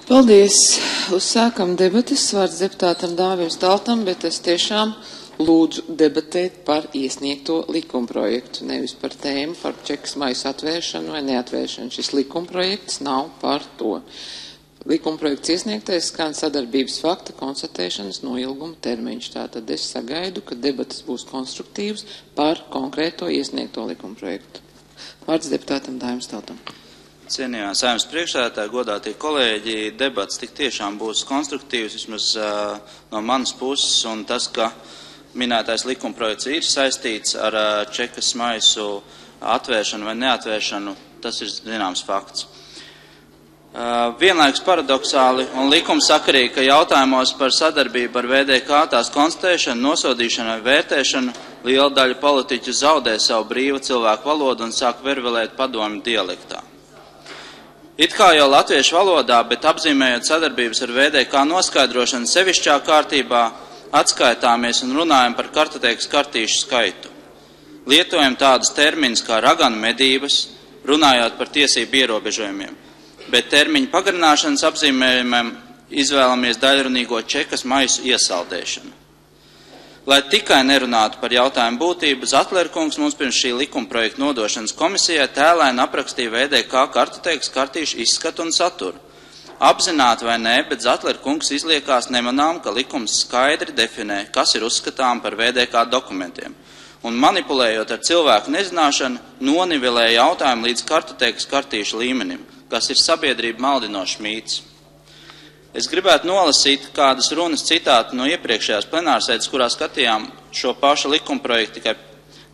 Paldies. Uzsākam debatas. Vārds deputātam Dāvim Staltam, bet es tiešām lūdzu debatēt par iesniegto likumprojektu, nevis par tēmu, par čekas maisu atvēršanu vai neatvēršanu. Šis likumprojekts nav par to. Likumprojekts iesniegtais skan sadarbības fakta konstatēšanas noilguma termiņš. Tātad es sagaidu, ka debatas būs konstruktīvas par konkrēto iesniegto likumprojektu. Vārds deputātam Dāvim Staltam. Cienījamā Saeimas priekšsēdētāji, godātie kolēģi, debats tik tiešām būs konstruktīvs, vismaz no manas puses, un tas, ka minētais likumprojekts ir saistīts ar čekas maisu atvēršanu vai neatvēršanu, tas ir zināms fakts. Vienlaikus paradoxāli un likumsakarīgi, ka jautājumos par sadarbību ar VDK tās konstatēšanu, nosodīšanu vai vērtēšanu liela daļa politiķu zaudē savu brīvu cilvēku valodu un sāk vervelēt padomju dialektā. It kā jau latviešu valodā, bet apzīmējot sadarbības ar VDK noskaidrošanu sevišķā kārtībā, atskaitāmies un runājam par kartotēkas kartīšu skaitu. Lietojam tādus terminus kā raganu medības, runājot par tiesību ierobežojumiem, bet termiņu pagarināšanas apzīmējumiem izvēlamies daļrunīgo čekas maisu iesaldēšanu. Lai tikai nerunātu par jautājumu būtību, Zatlerkungs mums pirms šī likumprojekta nodošanas komisijai tēlēni aprakstīja VDK kartotēkas kartīšu izskatu un saturu. Apzināti vai nē, bet Zatlerkungs izliekās nemanām, ka likums skaidri definē, kas ir uzskatām par VDK dokumentiem, un manipulējot ar cilvēku nezināšanu, nonivelē jautājumu līdz kartotēkas kartīšu līmenim, kas ir sabiedrība maldinošs mīts. Es gribētu nolasīt kādas runas citātu no iepriekšējās plenārsēdes, kurā skatījām šo pašu likumprojektu tikai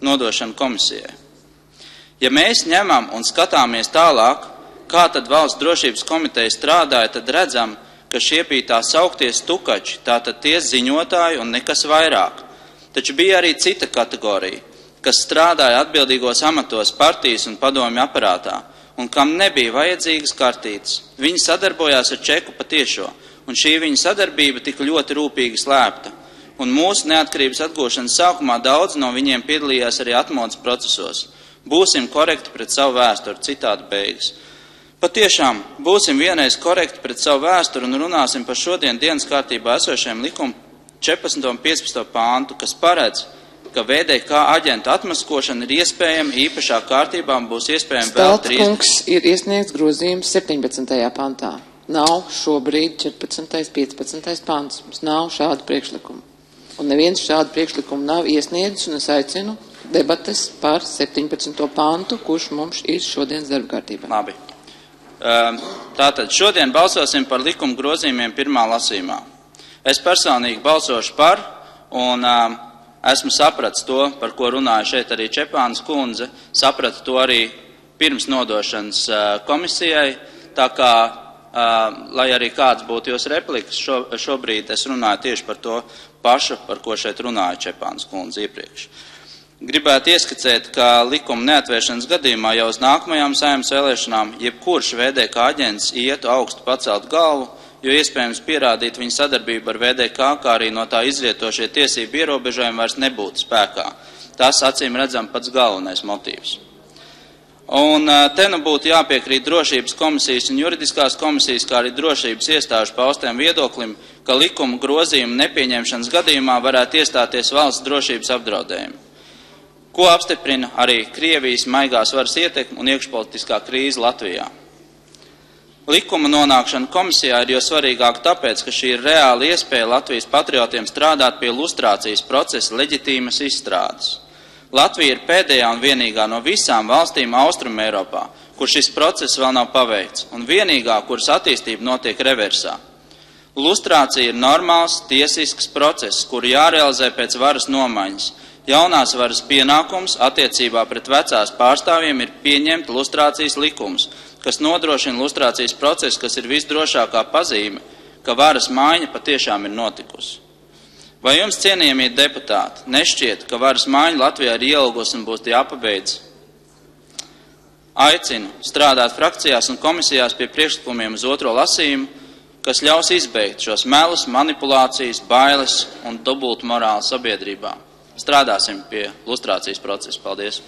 nodošanu komisijai. Ja mēs ņemam un skatāmies tālāk, kā tad valsts drošības komiteja strādāja, tad redzam, ka šie bija tā sauktie stukači, tātad tie ziņotāji un nekas vairāk. Taču bija arī cita kategorija, kas strādāja atbildīgos amatos partijas un padomju aparātā, un kam nebija vajadzīgas kartītes. Viņi sadarbojās ar čeku patiešo, un šī viņa sadarbība tika ļoti rūpīgi slēpta. Un mūsu neatkarības atgūšanas sākumā daudz no viņiem piedalījās arī atmodas procesos. Būsim korekti pret savu vēsturi, citāta beigas. Patiešām, būsim vienreiz korekti pret savu vēsturi un runāsim par šodien dienas kārtībā esošajiem likumu 14. un 15. pāntu, kas paredz, ka VDK aģentu atmaskošana ir iespējama īpašā kārtībā un būs iespējama vēl 30. Staltkungs ir iesniegts grozījums 17. pantā. Nav šobrīd 14. 15. pants. Mums nav šādu priekšlikumu. Un neviens šādu priekšlikumu nav iesniedzis, un es aicinu debates par 17. pantu, kurš mums ir šodienas darba kārtībā. Labi. Tātad šodien balsosim par likuma grozījumiem pirmā lasījumā. Es personīgi balsošu par, un esmu sapratis to, par ko runāja šeit arī Čepānas kundze, sapratu to arī pirms nodošanas komisijai, tā kā, lai arī kāds būtu jūs replikas, šobrīd es runāju tieši par to pašu, par ko šeit runāja Čepānas kundze iepriekš. Gribētu ieskicēt, ka likuma neatvēršanas gadījumā jau uz nākamajām Saeimas vēlēšanām jebkurš VDK aģents ietu augstu pacelt galvu, jo iespējams pierādīt viņa sadarbību ar VDK, kā arī no tā izrietošie tiesību ierobežojumi vairs nebūtu spēkā. Tas acīm redzam pats galvenais motīvs. Un te nu būtu jāpiekrīt drošības komisijas un juridiskās komisijas, kā arī drošības iestāžu paustiem viedoklim, ka likuma grozījuma nepieņemšanas gadījumā varētu iestāties valsts drošības apdraudējumi, ko apstiprina arī Krievijas maigās varas ietekme un iekšpolitiskā krīze Latvijā. Likuma nonākšana komisijā ir jo svarīgāk tāpēc, ka šī ir reāla iespēja Latvijas patriotiem strādāt pie lustrācijas procesa leģitīmas izstrādes. Latvija ir pēdējā un vienīgā no visām valstīm Austrum Eiropā, kur šis process vēl nav paveikts, un vienīgā, kuras attīstība notiek reversā. Lustrācija ir normāls, tiesisks process, kuru jārealizē pēc varas nomaiņas. Jaunās varas pienākums attiecībā pret vecās pārstāvjiem ir pieņemt lustrācijas likumus, kas nodrošina lustrācijas procesu, kas ir visdrošākā pazīme, ka varas maiņa patiešām ir notikusi. Vai jums, cienījamie deputāti, nešķiet, ka varas maiņa Latvijā ir ielgusi un būs jāpabeidz? Aicinu strādāt frakcijās un komisijās pie priekšlikumiem uz otro lasījumu, kas ļaus izbeigt šos melus, manipulācijas, bailes un dubultu morālu sabiedrībā. Strādāsim pie lustrācijas procesa. Paldies!